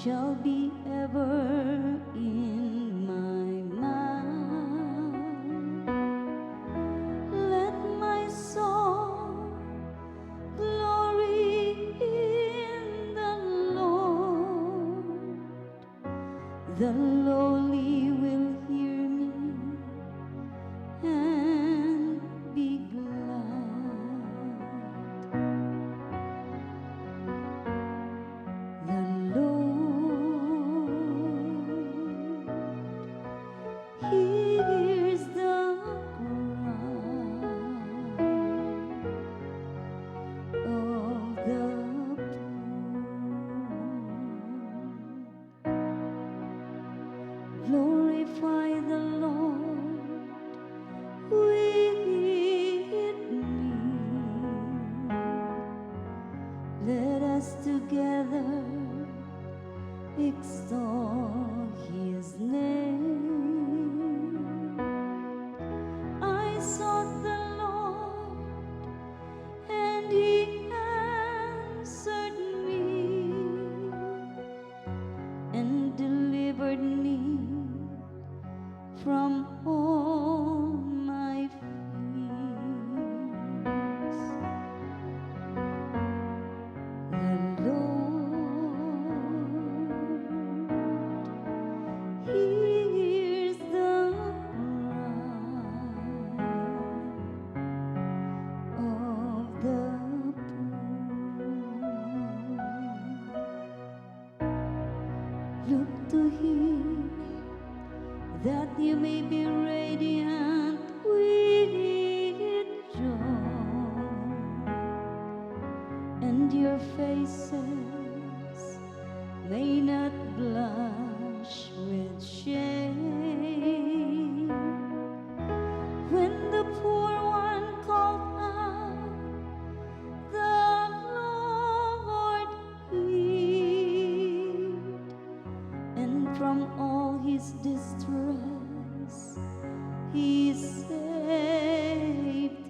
shall be ever in my mouth. Let my soul glory in the Lord. The lowly will hear me and be glad. The Lord hears the cry of the poor. Glorify the Lord with me. Let us together extol His name. I sought the Lord, and He answered me and delivered me from all my fears. The Lord hears the cry of the poor. Look to Him that you may be radiant with joy, and your faces may not blush with shame. When the poor one called out, the Lord heard, and from all his distress He saved him.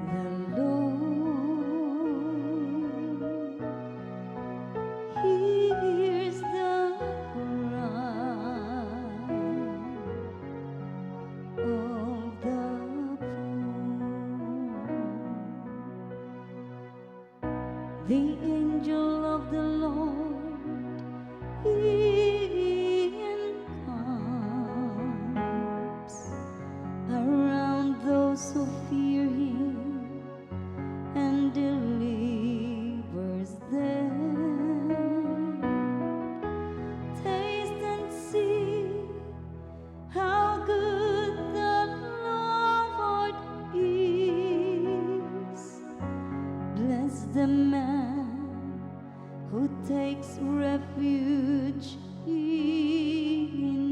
The Lord hears the cry of the poor. The angel of the Lord, He encamps around those who fear Him and delivers them. Taste and see how good the Lord is. Bless the man who takes refuge in